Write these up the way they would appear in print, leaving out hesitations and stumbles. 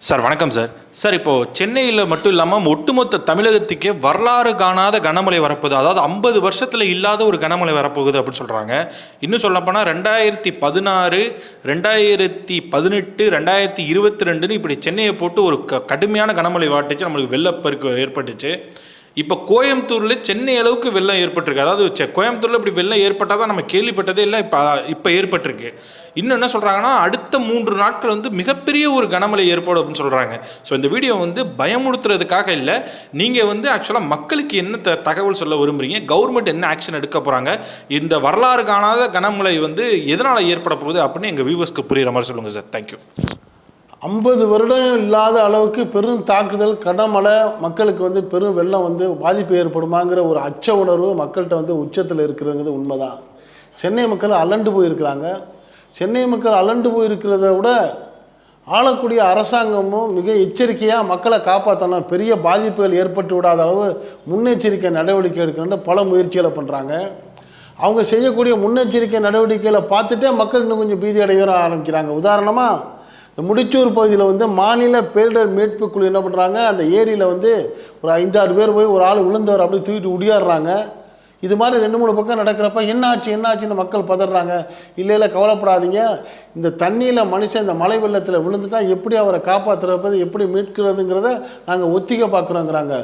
Sir வணக்கம் sir. Sir இப்போது சென்னையில் மட்டும் இல்லாமல் ஒட்டுமொத்த தமிழகத்துக்கே வரலாறு காணாத கனமழை வரப்போகுது. அதாவது 50 வருஷத்தில் இல்லாத ஒரு கனமழை வரப்போகுது அப்படின்னு சொல்கிறாங்க. இன்னும் சொல்லப்போனால் 2016, 2018, 2022ன்னு இப்படி சென்னையை போட்டு ஒரு கடுமையான கனமழை வாட்டுச்சு. நம்மளுக்கு வெள்ளப்பெருக்கு ஏற்பட்டுச்சு. இப்போ கோயம்புத்தூரில் சென்னை அளவுக்கு வெள்ளம் ஏற்பட்டிருக்கு. அதாவது கோயம்புத்தூரில் இப்படி வெள்ளம் ஏற்பட்டால் தான் நம்ம கேள்விப்பட்டதே இல்லை. இப்போ ஏற்பட்டிருக்கு. இன்னும் என்ன சொல்கிறாங்கன்னா, அடுத்த 3 நாட்கள் வந்து மிகப்பெரிய ஒரு கனமழை ஏற்படும் அப்படின்னு சொல்கிறாங்க. ஸோ இந்த வீடியோ வந்து பயமுறுத்துறதுக்காக இல்லை, நீங்கள் வந்து ஆக்சுவலாக மக்களுக்கு என்ன தகவல் சொல்ல விரும்புகிறீங்க, கவர்மெண்ட் என்ன ஆக்ஷன் எடுக்க போகிறாங்க, இந்த வரலாறு காணாத கனமழை வந்து எதனால் ஏற்பட போகுது அப்படின்னு எங்கள் வியூவர்ஸ்க்கு புரிகிற மாதிரி சொல்லுங்கள் சார். தேங்க்யூ. 50 வருடம் இல்லாத அளவுக்கு பெரும் தாக்குதல் கனமழை, மக்களுக்கு வந்து பெரும் வெள்ளம் வந்து பாதிப்பு ஏற்படுமாங்கிற ஒரு அச்ச உணர்வு மக்கள்கிட்ட வந்து உச்சத்தில் இருக்கிறதுங்கிறது உண்மைதான். சென்னை மக்கள் அலண்டு போயிருக்கிறாங்க. சென்னை மக்கள் அலண்டு போயிருக்கிறத விட ஆளக்கூடிய அரசாங்கமும் மிக எச்சரிக்கையாக மக்களை காப்பாற்றணும், பெரிய பாதிப்புகள் ஏற்பட்டு விடாத அளவு முன்னெச்சரிக்கை நடவடிக்கை எடுக்கணும்னு பல முயற்சிகளை பண்ணுறாங்க. அவங்க செய்யக்கூடிய முன்னெச்சரிக்கை நடவடிக்கைகளை பார்த்துட்டே மக்கள் இன்னும் கொஞ்சம் பீதி அடைய ஆரம்பிக்கிறாங்க. உதாரணமாக இந்த முடிச்சூர் பகுதியில் வந்து மாநில பேரிடர் மீட்பு குழு என்ன பண்ணுறாங்க, அந்த ஏரியில் வந்து ஒரு 5-6 பேர் போய் ஒரு ஆள் விழுந்தவர் அப்படியே தூக்கிட்டு உடியாடுறாங்க. இது மாதிரி 2-3 பக்கம் நடக்கிறப்ப என்னாச்சுன்னு மக்கள் பதறாங்க. இல்லை கவலைப்படாதீங்க, இந்த தண்ணியில் மனுஷன் இந்த மழை வெள்ளத்தில் விழுந்துட்டால் எப்படி அவரை காப்பாற்றுறது, எப்படி மீட்கிறதுங்கிறத நாங்கள் ஒத்திகை பார்க்குறோங்கிறாங்க.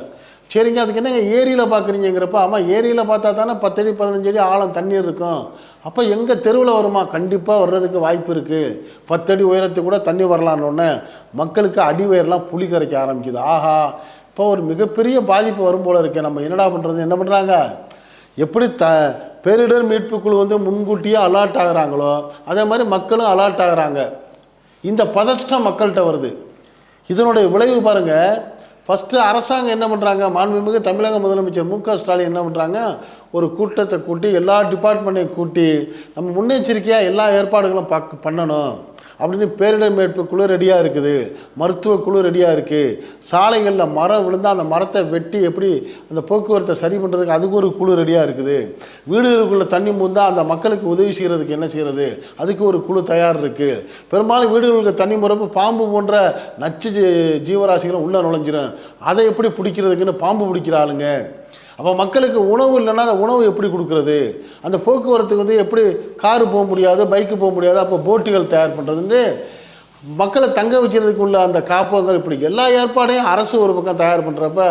சரிங்க, அதுக்கு என்னங்க ஏரியில் பார்க்குறீங்கிறப்ப, ஆமாம் ஏரியில் பார்த்தா தானே 10 அடி 15 அடி ஆழம் தண்ணீர் இருக்கும். அப்போ எங்கள் தெருவில் வருமா? கண்டிப்பாக வர்றதுக்கு வாய்ப்பு இருக்குது. 10 அடி உயரத்துக்கு கூட தண்ணி வரலான்னு மக்களுக்கு அடி உயரெலாம் புளி கரைக்க ஆரம்பிக்குது. ஆஹா, இப்போ ஒரு மிகப்பெரிய பாதிப்பு வரும் போல இருக்குது. நம்ம என்னடா பண்ணுறது? என்ன பண்ணுறாங்க, எப்படி பேரிடர் மீட்பு குழு வந்து முன்கூட்டியே அலர்ட் ஆகுறாங்களோ அதே மாதிரி மக்களும் அலர்ட் ஆகுறாங்க. இந்த பதஷ்டம் மக்கள்கிட்ட வருது. இதனுடைய விளைவு பாருங்கள். ஃபஸ்ட்டு அரசாங்கம் என்ன பண்ணுறாங்க, மாண்புமிகு தமிழக முதலமைச்சர் மு.க. ஸ்டாலின் என்ன பண்ணுறாங்க, ஒரு கூட்டத்தை கூட்டி எல்லா டிபார்ட்மெண்ட்டையும் கூட்டி நம்ம முன்னெச்சரிக்கையாக எல்லா ஏற்பாடுகளும் பண்ணணும் அப்படின்னு பேரிடர் மீட்பு குழு ரெடியாக இருக்குது, மருத்துவ குழு ரெடியாக இருக்குது, சாலைகளில் மரம் விழுந்தால் அந்த மரத்தை வெட்டி எப்படி அந்த போக்குவரத்தை சரி பண்ணுறதுக்கு அதுக்கு ஒரு குழு ரெடியாக இருக்குது, வீடுகளுக்குள்ளே தண்ணி மூந்தால் அந்த மக்களுக்கு உதவி செய்கிறதுக்கு என்ன செய்கிறது அதுக்கு ஒரு குழு தயார் இருக்குது. பெரும்பாலும் வீடுகளுக்கு தண்ணி முறப்போ பாம்பு போன்ற நச்சு ஜீவராசிகளும் உள்ளே நுழைஞ்சிடும், அதை எப்படி பிடிக்கிறதுக்குன்னு பாம்பு பிடிக்கிற ஆளுங்க. அப்போ மக்களுக்கு உணவு இல்லைன்னா அந்த உணவு எப்படி கொடுக்குறது, அந்த போக்குவரத்துக்கு வந்து எப்படி காரு போக முடியாது, பைக்கு போக முடியாது, அப்போ போட்டுகள் தயார் பண்ணுறதுன்னு மக்களை தங்க வைக்கிறதுக்கு உள்ள அந்த காப்பகங்கள், இப்படி எல்லா ஏற்பாடையும் அரசு ஒரு பக்கம் தயார் பண்ணுறப்ப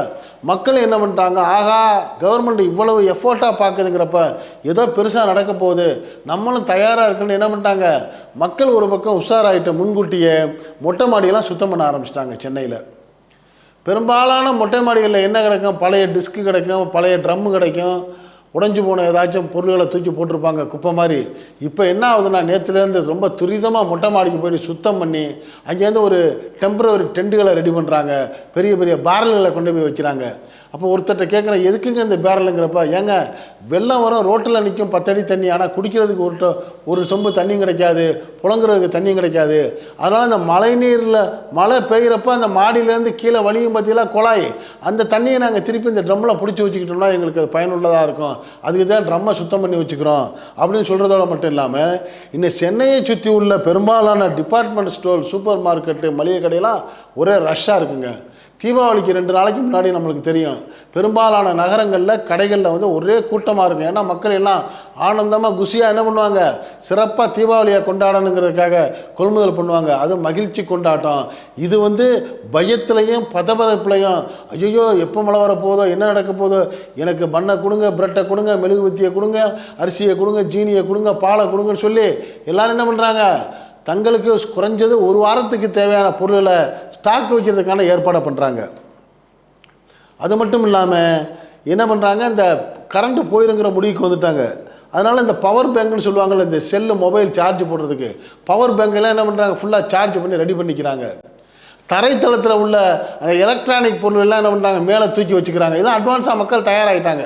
மக்கள் என்ன பண்ணுறாங்க, ஆகா கவர்மெண்ட் இவ்வளவு எஃபோர்ட்டாக பார்க்குதுங்கிறப்ப ஏதோ பெருசாக நடக்க போகுது, நம்மளும் தயாராக இருக்குன்னு என்ன பண்ணிட்டாங்க, மக்கள் ஒரு பக்கம் உஷாராகிட்ட முன்கூட்டியே மொட்டை மாடியெல்லாம் சுத்தம் பண்ண ஆரம்பிச்சிட்டாங்க. சென்னையில் பெரும்பாலான மொட்டை மாடிகளில் என்ன கிடைக்கும், பழைய டிஸ்க்கு கிடைக்கும், பழைய ட்ரம்மு கிடைக்கும், உடைஞ்சு போன ஏதாச்சும் பொருள்களை தூக்கி போட்டிருப்பாங்க குப்பை மாதிரி. இப்போ என்ன ஆகுதுன்னா, நேற்றுலேருந்து ரொம்ப துரிதமாக மொட்டை மாடிக்கு போய்ட்டு சுத்தம் பண்ணி அங்கேருந்து ஒரு டெம்பரவரி டென்ட்டுகளை ரெடி பண்ணுறாங்க, பெரிய பெரிய பேரல்களை கொண்டு போய் வைக்கிறாங்க. அப்போ ஒருத்தர்கிட்ட கேட்குறேன், எதுக்குங்க இந்த பேரலுங்கிறப்ப, ஏங்க வெள்ளம் வரும், ரோட்டில் நிற்கும் 10 அடி தண்ணி, ஆனால் குடிக்கிறதுக்கு ஒரு சொம்பு தண்ணியும் கிடைக்காது, புழங்குறதுக்கு தண்ணியும் கிடைக்காது. அதனால் இந்த மழை நீரில் மழை பெய்கிறப்ப அந்த மாடியிலேருந்து கீழே வலியும் பார்த்தீங்களா குழாய், அந்த தண்ணியை நாங்கள் திருப்பி இந்த ட்ரம்மில் பிடிச்சி வச்சுக்கிட்டோம்னா எங்களுக்கு அது பயனுள்ளதாக இருக்கும், அதுக்கு தான் ட்ரம்மை சுத்தம் பண்ணி வச்சுக்கிறோம் அப்படின்னு சொல்கிறதோட மட்டும் இல்லாமல், இன்னும் சென்னையை சுற்றி உள்ள பெரும்பாலான டிபார்ட்மெண்ட் ஸ்டோர், சூப்பர் மார்க்கெட்டு, மளிகை கடையெல்லாம் ஒரே ரஷ்ஷாக இருக்குங்க. தீபாவளிக்கு 2 நாளைக்கு முன்னாடி நம்மளுக்கு தெரியும், பெரும்பாலான நகரங்களில் கடைகளில் வந்து ஒரே கூட்டமாக இருக்கும். ஏன்னா மக்கள் எல்லாம் ஆனந்தமாக குஷியாக என்ன பண்ணுவாங்க, சிறப்பாக தீபாவளியை கொண்டாடணுங்கிறதுக்காக கொள்முதல் பண்ணுவாங்க. அது மகிழ்ச்சி கொண்டாட்டம். இது வந்து பயத்துலையும் பதபதப்புலையும், ஐயோ எப்போ மழை வர போதோ, என்ன நடக்க போதோ, எனக்கு பண்ணை கொடுங்க, பிரெட்டை கொடுங்க, மெழுகுவத்தியை கொடுங்க, அரிசியை கொடுங்க, ஜீனியை கொடுங்க, பாலை கொடுங்கன்னு சொல்லி எல்லோரும் என்ன பண்ணுறாங்க, தங்களுக்கு குறைஞ்சது ஒரு வாரத்துக்கு தேவையான பொருள்களை ஸ்டாக் வைக்கிறதுக்கான ஏற்பாடை பண்ணுறாங்க. அது மட்டும் இல்லாமல் என்ன பண்ணுறாங்க, இந்த கரண்ட்டு போயிருங்கிற முடிவுக்கு வந்துட்டாங்க. அதனால் இந்த பவர் பேங்க்னு சொல்லுவாங்கள்ல, இந்த செல்லு மொபைல் சார்ஜ் போடுறதுக்கு பவர் பேங்கெல்லாம் என்ன பண்ணுறாங்க, ஃபுல்லாக சார்ஜ் பண்ணி ரெடி பண்ணிக்கிறாங்க. தரைத்தளத்தில் உள்ள அந்த எலக்ட்ரானிக் பொருள் எல்லாம் என்ன பண்ணுறாங்க, மேலே தூக்கி வச்சுக்கிறாங்க. இதெல்லாம் அட்வான்ஸாக மக்கள் தயாராகிட்டாங்க.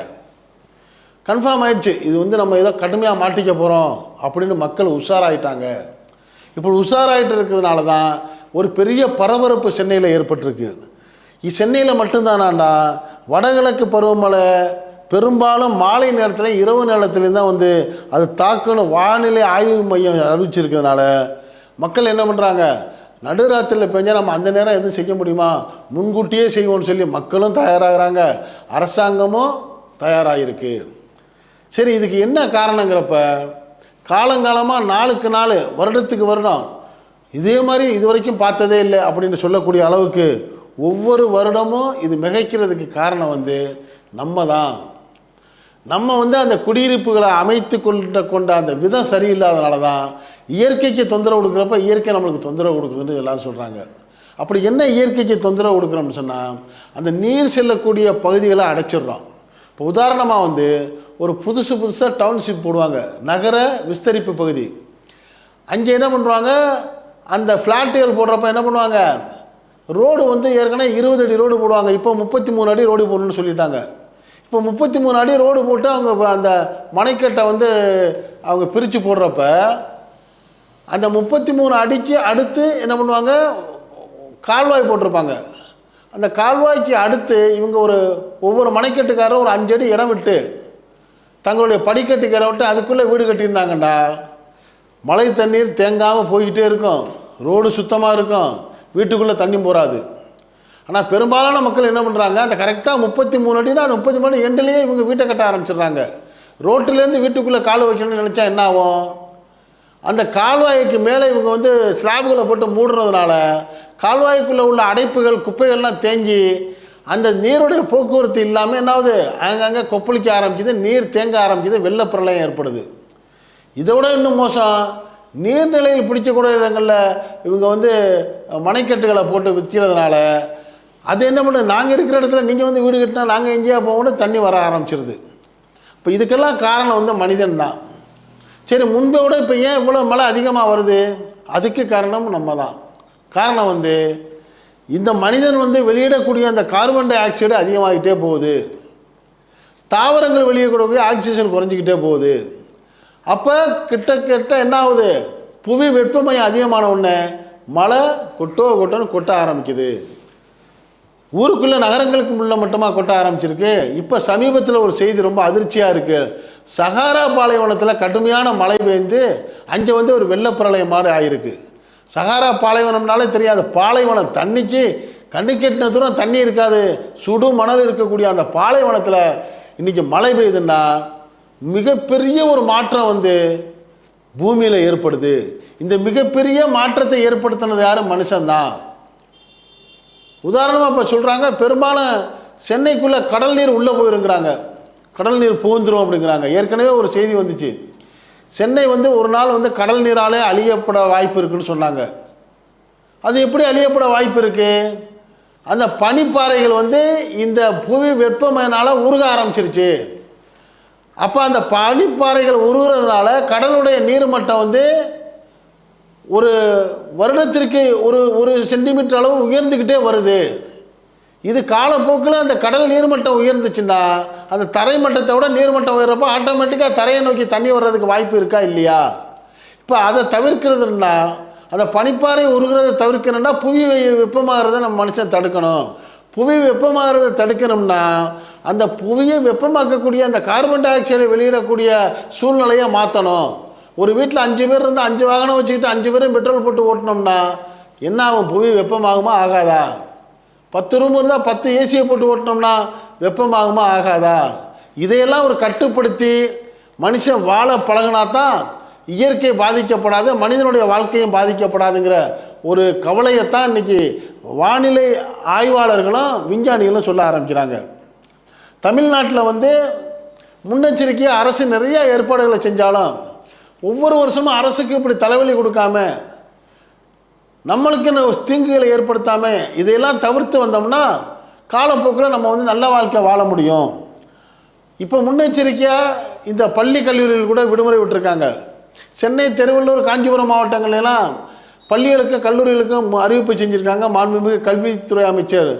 கன்ஃபார்ம் ஆகிடுச்சு, இது வந்து நம்ம ஏதோ கடுமையாக மாட்டிக்க போகிறோம் அப்படின்னு மக்கள் உஷாராகிட்டாங்க. இப்போ உஷாராகிட்டு இருக்கிறதுனால தான் ஒரு பெரிய பரபரப்பு சென்னையில் ஏற்பட்டிருக்கு. சென்னையில் மட்டும்தானாண்டா, வடகிழக்கு பருவமழை பெரும்பாலும் மாலை நேரத்தில் இரவு நேரத்துலேருந்து தான் வந்து அது தாக்குன்னு வானிலை ஆய்வு மையம் அறிவிச்சிருக்கிறதுனால மக்கள் என்ன பண்ணுறாங்க, நடுராத்திரியில் பெஞ்சால் நம்ம அந்த நேரம் எதுவும் செய்ய முடியுமா? முன்கூட்டியே செய்வோம்னு சொல்லி மக்களும் தயாராகிறாங்க, அரசாங்கமும் தயாராகிருக்கு. சரி, இதுக்கு என்ன காரணங்கிறப்ப காலங்காலமாக நாளுக்கு நாள் வருடத்துக்கு வருடம் இதே மாதிரி இது வரைக்கும் பார்த்ததே இல்லை அப்படின்னு சொல்லக்கூடிய அளவுக்கு ஒவ்வொரு வருடமும் இது மிகைக்கிறதுக்கு காரணம் நம்ம தான். நம்ம அந்த குடியிருப்புகளை அமைத்து கொண்ட அந்த விதம் சரியில்லாதனால தான் இயற்கைக்கு தொந்தரவு கொடுக்குறப்ப இயற்கை நம்மளுக்கு தொந்தரவு கொடுக்குதுன்னு எல்லாரும் சொல்கிறாங்க. அப்படி என்ன இயற்கைக்கு தொந்தரவு கொடுக்குறோம்னு சொன்னால் அந்த நீர் செல்லக்கூடிய பகுதிகளை அடைச்சிடுறோம். இப்போ உதாரணமாக ஒரு புதுசாக டவுன்ஷிப் போடுவாங்க, நகர விஸ்தரிப்பு பகுதி. அங்கே என்ன பண்ணுவாங்க, அந்த ஃப்ளாட்டுகள் போடுறப்ப என்ன பண்ணுவாங்க, ரோடு ஏற்கனவே 20 அடி ரோடு போடுவாங்க, இப்போ 33 அடி ரோடு போடணும்னு சொல்லிட்டாங்க. இப்போ 33 அடி ரோடு போட்டு அவங்க அந்த மனைக்கட்டை அவங்க பிரித்து போடுறப்ப அந்த 33 அடிக்கு அடுத்து என்ன பண்ணுவாங்க, கால்வாய் போட்டிருப்பாங்க. அந்த கால்வாய்க்கு அடுத்து இவங்க ஒவ்வொரு மனைக்கட்டுக்காரரும் ஒரு 5 அடி இடம் விட்டு தங்களுடைய படிக்கட்டுக்கு இடம் விட்டு அதுக்குள்ளே வீடு கட்டியிருந்தாங்கண்டா மழை தண்ணீர் தேங்காமல் போய்கிட்டே இருக்கும், ரோடு சுத்தமாக இருக்கும், வீட்டுக்குள்ளே தண்ணி போகாது. ஆனால் பெரும்பாலான மக்கள் என்ன பண்ணுறாங்க, அந்த கரெக்டாக 33 அடினா அந்த 33 அடி எண்டுலேயே இவங்க வீட்டை கட்ட ஆரம்பிச்சிடுறாங்க. ரோட்டிலேருந்து வீட்டுக்குள்ளே கால் வைக்கணும்னு நினச்சா என்ன ஆகும், அந்த கால்வாய்க்கு மேலே இவங்க ஸ்லாபுகளை போட்டு மூடுறதுனால கால்வாய்க்குள்ளே உள்ள அடைப்புகள் குப்பைகள்லாம் தேங்கி அந்த நீருடைய போக்குவரத்து இல்லாமல் என்னாவது அங்கங்கே கொப்பளிக்க ஆரம்பிக்குது, நீர் தேங்க ஆரம்பிக்குது, வெள்ளப்பிரளயம் ஏற்படுது. இதோட இன்னும் மோசம், நீர்நிலையில் பிடிக்கக்கூடிய இடங்களில் இவங்க மனைக்கட்டுகளை போட்டு விற்கிறதுனால அது என்ன பண்ணுது, நாங்கள் இருக்கிற இடத்துல நீங்கள் வீடு கட்டினா நாங்கள் எங்கேயா போகணும், தண்ணி வர ஆரம்பிச்சிருது. இப்போ இதுக்கெல்லாம் காரணம் மனிதன் தான். சரி, முன்பை விட இப்போ ஏன் இவ்வளோ மழை அதிகமாக வருது, அதுக்கு காரணம் நம்ம தான். காரணம் இந்த மனிதன் வெளியிடக்கூடிய அந்த கார்பன் டை ஆக்சைடு அதிகமாகிட்டே போகுது, தாவரங்கள் வெளியிடக்கூடிய ஆக்சிஜன் குறைஞ்சிக்கிட்டே போகுது. அப்போ கிட்ட என்ன ஆகுது, புவி வெப்பமயம் அதிகமான உடனே மழை கொட்டோன்னு கொட்ட ஆரம்பிக்குது. ஊருக்குள்ளே நகரங்களுக்கு உள்ள மட்டுமா கொட்ட ஆரம்பிச்சிருக்கு. இப்போ சமீபத்தில் ஒரு செய்தி ரொம்ப அதிர்ச்சியாக இருக்குது. சஹாரா பாலைவனத்தில் கடுமையான மழை பெய்ந்து அங்கே ஒரு வெள்ளப்பிரளயம் மாதிரி ஆகிருக்கு. சஹாரா பாலைவனம்னாலே தெரியாது, பாலைவனம் தண்ணிக்கு கண்ணுக்கெட்டின தூரம் தண்ணி இருக்காது, சுடு மணல் இருக்கக்கூடிய அந்த பாலைவனத்தில் இன்றைக்கி மழை பெய்யுதுன்னா மிகப்பெரிய ஒரு மாற்றம் பூமியில் ஏற்படுது. இந்த மிகப்பெரிய மாற்றத்தை ஏற்படுத்தினது யாரும் மனுஷன்தான். உதாரணமாக இப்போ சொல்கிறாங்க, பெரும்பாலும் சென்னைக்குள்ளே கடல் நீர் உள்ளே போயிருக்கிறாங்க, கடல் நீர் புகுந்துரும் அப்படிங்கிறாங்க. ஏற்கனவே ஒரு செய்தி வந்துச்சு, சென்னை ஒரு நாள் கடல் நீராலே அழியப்பட வாய்ப்பு இருக்குன்னு சொன்னாங்க. அது எப்படி அழியப்பட வாய்ப்பு இருக்குது, அந்த பனிப்பாறைகள் இந்த புவி வெப்பமயனால் உருக ஆரம்பிச்சிருச்சு. அப்போ அந்த பனிப்பாறைகள் உருகிறதுனால கடலுடைய நீர்மட்டம் ஒரு வருடத்திற்கு ஒரு சென்டிமீட்டர் அளவு உயர்ந்துக்கிட்டே வருது. இது காலப்போக்கில் அந்த கடல் நீர்மட்டம் உயர்ந்துச்சுன்னா அந்த தரை மட்டத்தை விட நீர்மட்டம் உயர்றப்போ ஆட்டோமேட்டிக்காக தரையை நோக்கி தண்ணி வர்றதுக்கு வாய்ப்பு இருக்கா இல்லையா? இப்போ அதை தவிர்க்கிறதுனா, அந்த பனிப்பாறை உருகிறத தவிர்க்கணும்னா புவி வெப்பமாகிறத நம்ம மனுஷன் தடுக்கணும். புவி வெப்பமாகிறத தடுக்கணும்னா அந்த புவியை வெப்பமாக்கக்கூடிய அந்த கார்பன் டை ஆக்சைடை வெளியிடக்கூடிய சூழ்நிலையை மாற்றணும். ஒரு வீட்டில் 5 பேர் இருந்தால் 5 வாகனம் வச்சுக்கிட்டு 5 பேரும் பெட்ரோல் போட்டு ஓட்டினோம்னா என்ன ஆகும், புவி வெப்பமாகுமா ஆகாதா? 10 ரூம் இருந்தால் 10 ஏசியை போட்டு ஓட்டினோம்னா வெப்பமாகுமா ஆகாதா? இதையெல்லாம் ஒரு கட்டுப்படுத்தி மனுஷன் வாழ பழகினா தான் இயற்கை பாதிக்கப்படாது, மனிதனுடைய வாழ்க்கையும் பாதிக்கப்படாதுங்கிற ஒரு கவலையைத்தான் இன்றைக்கி வானிலை ஆய்வாளர்களும் விஞ்ஞானிகளும் சொல்ல ஆரம்பிக்கிறாங்க. தமிழ்நாட்டில் முன்னெச்சரிக்கையாக அரசு நிறைய ஏற்பாடுகளை செஞ்சாலும் ஒவ்வொரு வருஷமும் அரசுக்கு இப்படி தலைவலி கொடுக்காம, நம்மளுக்கு தீங்குகளை ஏற்படுத்தாமல் இதையெல்லாம் தவிர்த்து வந்தோம்னா காலப்போக்கில் நம்ம நல்ல வாழ்க்கை வாழ முடியும். இப்போ முன்னெச்சரிக்கையாக இந்த பள்ளி கல்லூரிகள் கூட விடுமுறை விட்டுருக்காங்க. சென்னை, திருவள்ளூர், காஞ்சிபுரம் மாவட்டங்களெல்லாம் பள்ளிகளுக்கும் கல்லூரிகளுக்கும் அறிவிப்பு செஞ்சுருக்காங்க. மாண்புமிகு கல்வித்துறை அமைச்சர்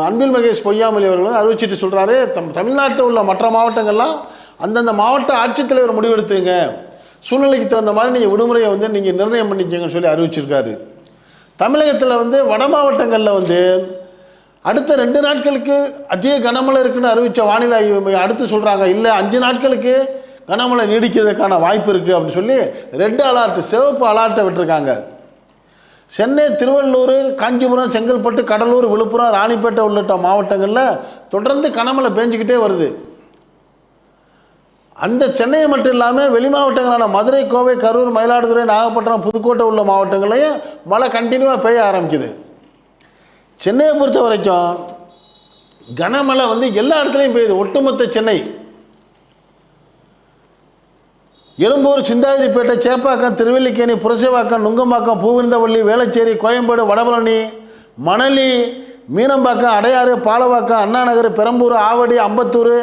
அன்பில் மகேஷ் பொய்யாமொழி அவர்கள் அறிவிச்சிட்டு சொல்கிறாரு, தமிழ்நாட்டில் உள்ள மற்ற மாவட்டங்கள்லாம் அந்தந்த மாவட்ட ஆட்சித்தலைவர் முடிவெடுத்துங்க, சூழ்நிலைக்கு தகுந்த மாதிரி நீங்கள் விடுமுறையை நீங்கள் நிர்ணயம் பண்ணிக்கங்கன்னு சொல்லி அறிவிச்சிருக்காரு. தமிழகத்தில் வட மாவட்டங்களில் அடுத்த 2 நாட்களுக்கு அதிக கனமழை இருக்குன்னு அறிவித்த வானிலை ஆய்வு மையம் அடுத்து சொல்கிறாங்க, இல்லை 5 நாட்களுக்கு கனமழை நீடிக்கிறதுக்கான வாய்ப்பு இருக்குது அப்படின்னு சொல்லி ரெட் அலர்ட், சிவப்பு அலர்ட்டை விட்டுருக்காங்க. சென்னை, திருவள்ளூர், காஞ்சிபுரம், செங்கல்பட்டு, கடலூர், விழுப்புரம், ராணிப்பேட்டை உள்ளிட்ட மாவட்டங்களில் தொடர்ந்து கனமழை பேஞ்சிக்கிட்டே வருது. அந்த சென்னையை மட்டும் இல்லாமல் வெளி மாவட்டங்களான மதுரை, கோவை, கரூர், மயிலாடுதுறை, நாகப்பட்டினம், புதுக்கோட்டை உள்ள மாவட்டங்களையும் மழை கண்டினியூவாக பெய்ய ஆரம்பிக்குது. சென்னையை பொறுத்த வரைக்கும் கனமழை எல்லா இடத்துலையும் பெய்யுது. ஒட்டுமொத்த சென்னை, எழும்பூர், சிந்தாதிரிப்பேட்டை, சேப்பாக்கம், திருவல்லிக்கேணி, புரசைவாக்கம், நுங்கம்பாக்கம், பூவிருந்தவள்ளி, வேளச்சேரி, கோயம்பேடு, வடபழனி, மணலி, மீனம்பாக்கம், அடையாறு, பாலவாக்கம், அண்ணாநகர், பெரம்பூர், ஆவடி, அம்பத்தூர்,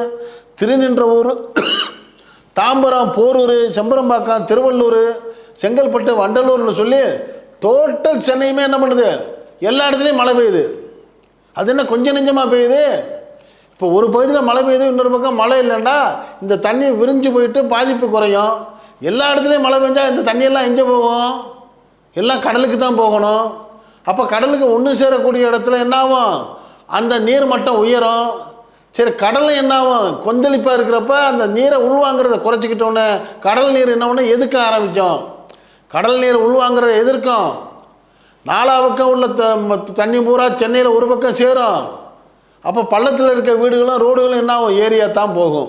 திருநின்றவூர், தாம்பரம், போரூர், செம்பரம்பாக்கம், திருவள்ளூர், செங்கல்பட்டு, வண்டலூர்னு சொல்லி டோட்டல் சென்னையுமே என்ன பண்ணுது, எல்லா இடத்துலையும் மழை பெய்யுது. அது என்ன கொஞ்சம் நெஞ்சமாக பெய்யுது? இப்போ ஒரு பகுதியில் மழை பெய்யுது, இன்னொரு பக்கம் மழை இல்லைண்டா இந்த தண்ணி விரிஞ்சு போயிட்டு பாதிப்பு குறையும். எல்லா இடத்துலையும் மழை பெஞ்சால் இந்த தண்ணியெல்லாம் எங்கே போகும்? எல்லாம் கடலுக்கு தான் போகணும். அப்போ கடலுக்கு ஒன்று சேரக்கூடிய இடத்துல என்ன ஆகும்? அந்த நீர் மட்டம் உயரும். சரி, கடலும் என்ன ஆகும்? கொந்தளிப்பாக இருக்கிறப்ப அந்த நீரை உள்வாங்கிறத குறைச்சிக்கிட்டோன்னே கடல் நீர் என்ன ஒன்று எதிர்க்க ஆரம்பிக்கும். கடல் நீர் உள்வாங்கிறத எதிர்க்கும். நாலா பக்கம் உள்ள தண்ணி பூரா சென்னையில் ஒரு பக்கம் சேரும். அப்போ பள்ளத்தில் இருக்க வீடுகளும் ரோடுகளும் என்ன ஆகும்? ஏரியா தான் போகும்.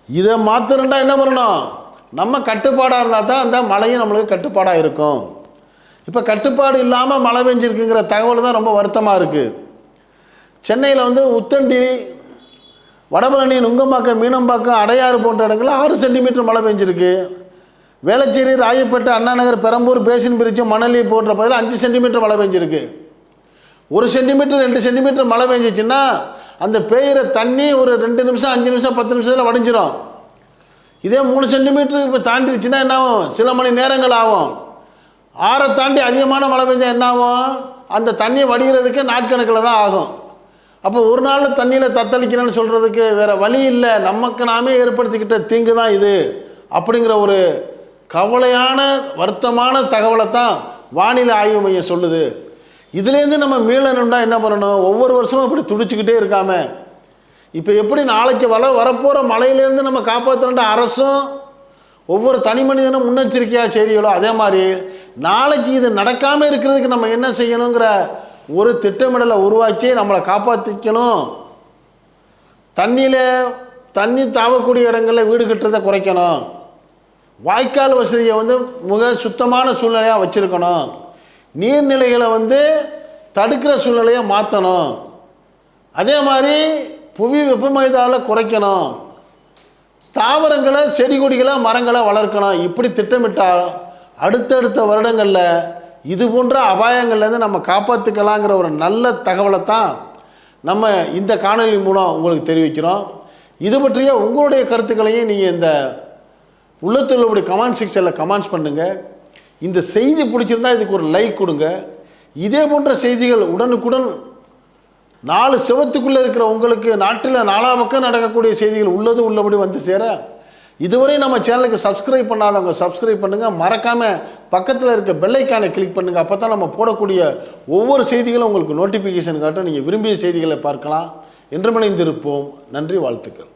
இதை மாத்திரண்டா என்ன பண்ணணும்? நம்ம கட்டுப்பாடாக இருந்தால் தான் அந்த மழையும் நம்மளுக்கு கட்டுப்பாடாக இருக்கும். இப்போ கட்டுப்பாடு இல்லாமல் மழை பெஞ்சிருக்குங்கிற தகவல் தான் ரொம்ப வருத்தமாக இருக்குது. சென்னையில் உத்தண்டி, வடபழனி, நுங்கம்பாக்கம், மீனம்பாக்கம், அடையாறு போன்ற இடங்களில் 6 சென்டிமீட்டர் மழை பெஞ்சிருக்கு. வேளச்சேரி, ராயப்பேட்டை, அண்ணாநகர், பெரம்பூர், பேசின் பிரிட்ஜ், மணலி போன்ற பகுதியில் 5 சென்டிமீட்டர் மழை பெஞ்சிருக்கு. 1 சென்டிமீட்டர் 2 சென்டிமீட்டர் மழை பெஞ்சிச்சுன்னா அந்த பெய்கிற தண்ணி ஒரு 2 நிமிஷம் 5 நிமிஷம் 10 நிமிஷத்தில் வடிஞ்சிடும். இதே 3 சென்டிமீட்டர் இப்போ தாண்டிடுச்சுன்னா என்ன ஆகும்? சில மணி நேரங்கள் ஆகும். 6 தாண்டி அதிகமான மழை பெஞ்சால் என்ன ஆகும்? அந்த தண்ணி வடிகிறதுக்கு நாட்கணக்கில் தான் ஆகும். அப்போ ஒரு நாள் தண்ணியில் தத்தளிக்கிறேன்னு சொல்கிறதுக்கு வேறு வழி இல்லை. நமக்கு நாமே ஏற்படுத்திக்கிட்ட தீங்கு தான் இது அப்படிங்கிற ஒரு கவலையான வருத்தமான தகவலை தான் வானிலை ஆய்வு மையம் சொல்லுது. இதுலேருந்து நம்ம மீளணும்னா என்ன பண்ணணும்? ஒவ்வொரு வருஷமும் இப்படி துடிச்சிக்கிட்டே இருக்காம இப்போ எப்படி நாளைக்கு வரப்போகிற மழையிலேருந்து நம்ம காப்பாற்றுற அரசும் ஒவ்வொரு தனி மனிதனும் முன்னெச்சரிக்கையாக செய்திகளோ அதே மாதிரி நாளைக்கு இது நடக்காமல் இருக்கிறதுக்கு நம்ம என்ன செய்யணுங்கிற ஒரு திட்டமிடலை உருவாக்கி நம்மளை காப்பாற்றிக்கணும். தண்ணி தாவக்கூடிய இடங்களில் வீடு கட்டுறதை குறைக்கணும். வாய்க்கால் வசதியை மிக சுத்தமான சூழ்நிலையாக வச்சுருக்கணும். நீர்நிலைகளை தடுக்கிற சூழ்நிலையை மாற்றணும். அதே மாதிரி புவி வெப்பமயத்தால் குறைக்கணும். தாவரங்களை, செடி கொடிகளை, மரங்களை வளர்க்கணும். இப்படி திட்டமிட்டால் அடுத்தடுத்த வருடங்களில் இது போன்ற அபாயங்கள்லேருந்து நம்ம காப்பாற்றிக்கலாங்கிற ஒரு நல்ல தகவலை தான் நம்ம இந்த காணொலி மூலம் உங்களுக்கு தெரிவிக்கிறோம். இது பற்றிய உங்களுடைய கருத்துக்களையும் நீங்கள் இந்த உள்ளத்தில் உள்ள கமெண்ட் செக்ஷனில் கமெண்ட்ஸ் பண்ணுங்கள். இந்த செய்தி பிடிச்சிருந்தால் இதுக்கு ஒரு லைக் கொடுங்க. இதே போன்ற செய்திகள் உடனுக்குடன் 4 செவத்துக்குள்ளே இருக்கிற உங்களுக்கு நாட்டில் 4 பக்கம் நடக்கக்கூடிய செய்திகள் உள்ளபடி வந்து சேர இதுவரை நம்ம சேனலுக்கு சப்ஸ்கிரைப் பண்ணாதவங்க சப்ஸ்கிரைப் பண்ணுங்கள். மறக்காமல் பக்கத்தில் இருக்க பெல் ஐக்கானை கிளிக் பண்ணுங்கள். அப்போ தான் நம்ம போடக்கூடிய ஒவ்வொரு செய்திகளும் உங்களுக்கு நோட்டிஃபிகேஷன் காட்டும். நீங்கள் விரும்பிய செய்திகளை பார்க்கலாம். என்றும் இணைந்திருப்போம். நன்றி, வாழ்த்துக்கள்.